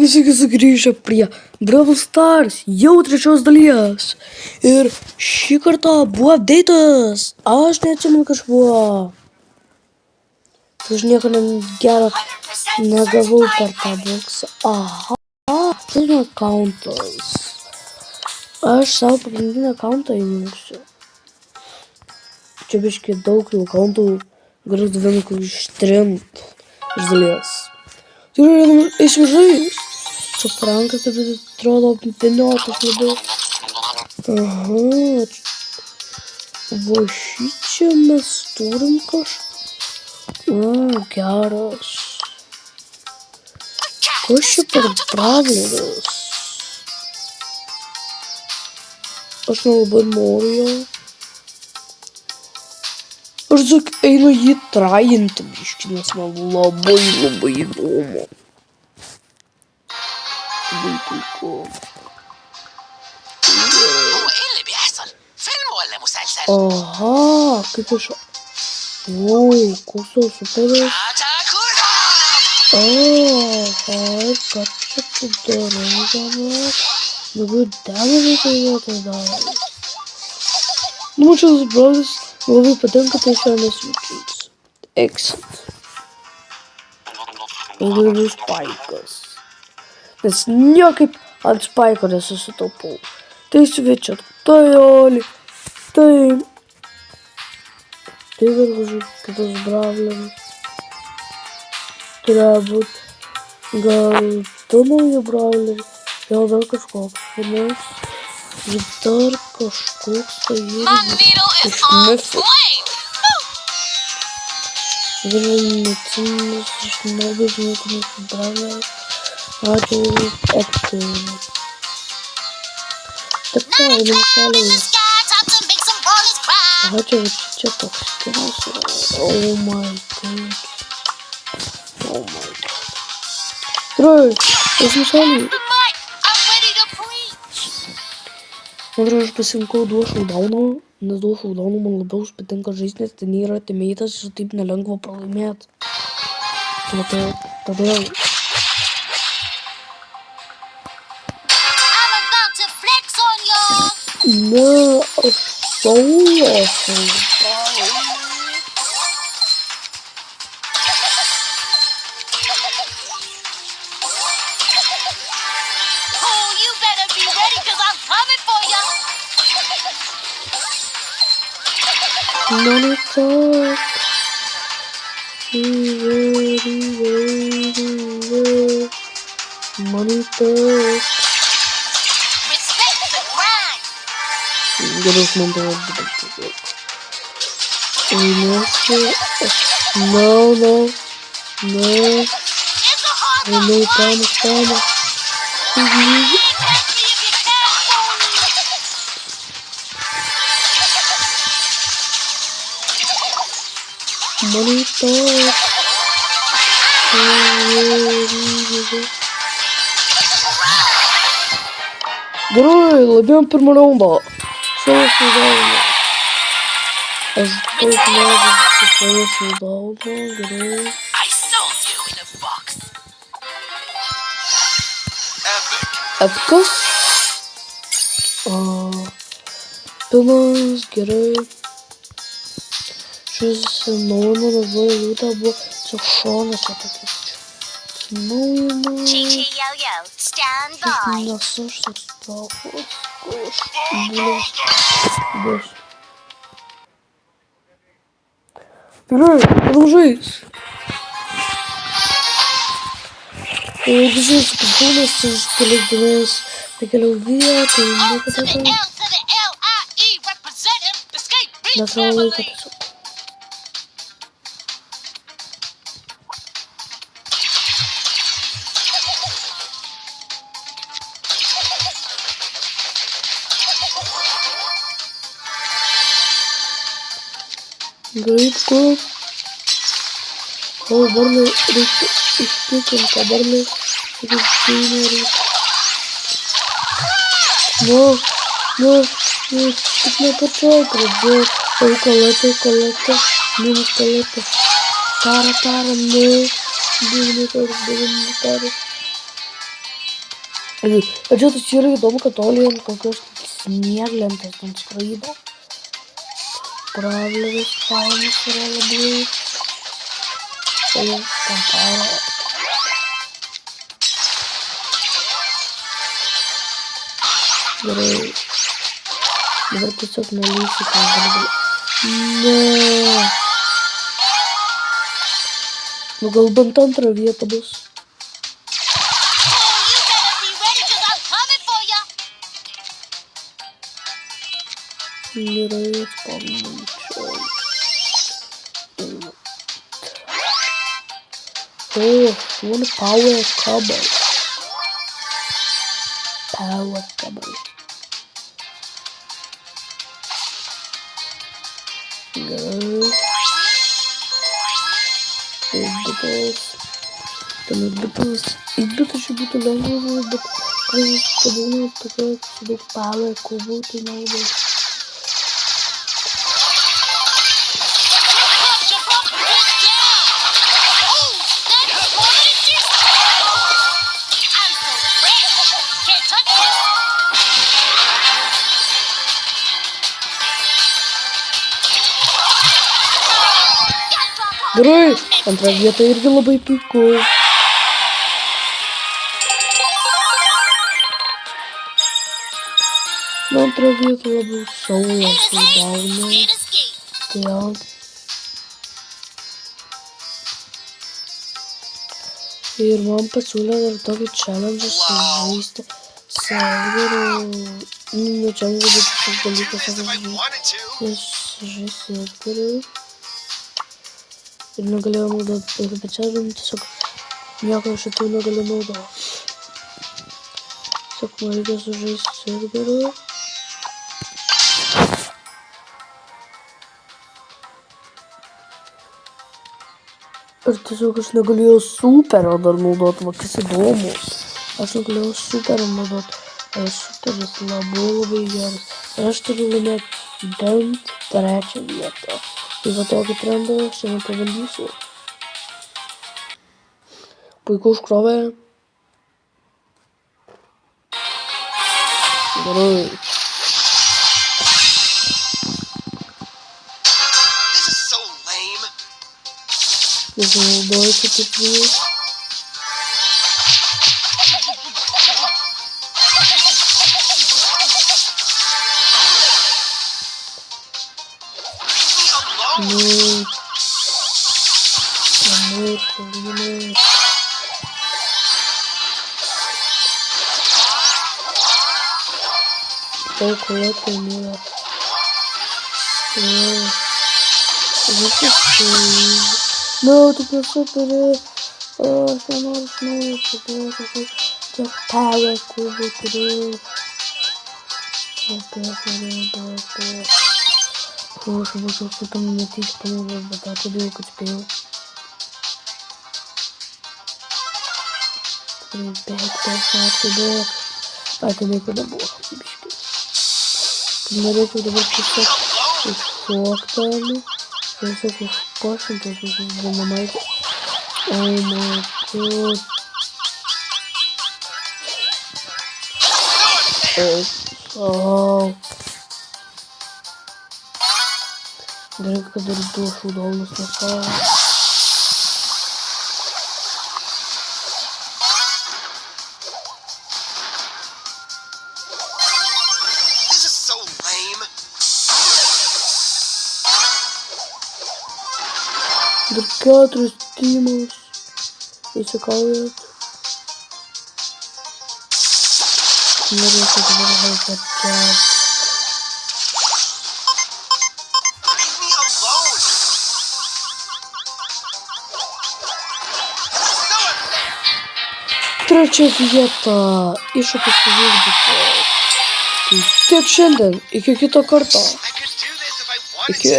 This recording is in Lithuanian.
Taigi sveiki sugrįžę prie Brawl Stars jau trečios dalies. Ir šį kartą buvo update'as. Aš neatsimenu, kas buvo. Aš nieko gero negavau per tą boksą. Aha, tai yra accountas. Aš savo pagrindinę accountą įjungsiu. Čia biškai daug jau accountų. Galiu vieną kur ištrint iš dalies. Tai yra, eisim žais. Čia prankas, taip atrodo, piniotas labiau. Aha. Va šičia mes turim geras. Kas čia per brawleris? Aš nelabai noriu jo. Aš tik einu jį trajinti biškį, nes man labai įdomu. Labai puiku. Aha, kaip iš... koks tau superis. Aha, ką čia tu darai dabar? Daugiau demonų tai vietoj darai. Nu, čia tas brawleris labai patinka, tai šiandien sveikiais. Exit. Labai spaikas. Nes niekaip ant spaiko nesusitaupau. Tai svečia, tai oli, tai... Tai dar kažkaip kitas brawleris. Turėjo būt gal du nauji brawleri, gal dar kažkoks vienas. Ir dar kažkoks tai irgi iš Mythic. Vienetinis iš Nobis Mythic brawleris. Ačiū aktyviai. Taip ką, einam šaliai. Ačiū, čia toks skinas yra. Oh my god. Gerai, eisim šaliai. Man aš pasirinkau duo showdowną, nes duo showdowną man labiau patinka žaisti, nes ten yra teammate'as ir taip nelengva pralaimėti. Todėl. Ne, aš solo showdown. Money talk. Money talk. Geras man to atbūdė. No. Pama. Money talk. Gerai, laimėjom pirmą raundą. Solo showdowną. Aš daug noriu su solo showdowną, gerai. Epicas. Pilnas, gerai. Šis naujienų labai liūta buvo tiesiog šonuose tokius. Naujienų. Nes aš toks plaukus. Bus. Gerai, žais. Visi supažūnės iš kelias dienas, tai keliau vietų, niekada tai. Nes savo laiką tiesiog. Грибку. О, барный рыбку испекинка, барный рыбки. Но, тут не почал придет. Ой, колета, минус колета. Тара, но, бегни, тара. Ir čia tas yra įdomu, kad toli ant kokios snieglentės ten skraido. Brawleris fainas yra labai. Ir ten paro. Gerai. Dabar tiesiog nelysiu, kai galiu. Ne. Nu gal bent antrą vietą bus. Gerai, spaminčiau. One power cable. Power cable. Gerai. Įdėtas. Įdėtas čia būtų lengva, bet kai pabūna tokia su daug power kubų, tai nelabai. Gerai, antra vieta irgi labai puiku. Antra vieta labiau saulas įgauna. Todėl. Ir man pasiūlė dar tokį challenge sužaisti serverį. Ne challenge, bet tiesiog dalykas žaisti serverį. Ir negalėjau naudoti PC'ą, tiesiog nieko šitų negaliu naudoti. Tiesiog man reikia sužaisti serverį. Ir tiesiog aš negalėjau superio dar naudoti, va kas įdomu. Aš negalėjau superio naudoti. Superis labai geras. Ir aš turiu laimėti bent 3 vietą. Tai va tokį trendą šiandien pabandysiu. Puiku užkrovė. Gerai. Naudoju kaip prieš. Колока мила. No, tu per sapere. Sono power cubo tre. Что там не тысяч, по-моему, бататы белка спел. Ребят, а это не куда было. Смотри, куда было писать. Фактами. Я всяких пашем, то есть на майку. О май год. Даже когда душу удобно сносала. Keturis tymus įsikaujat. Norėčiau dabar haipatčiat. Trečia vieta. Iššūkis įvykdytas. Tai tiek šiandien. Iki kito karto. Iki.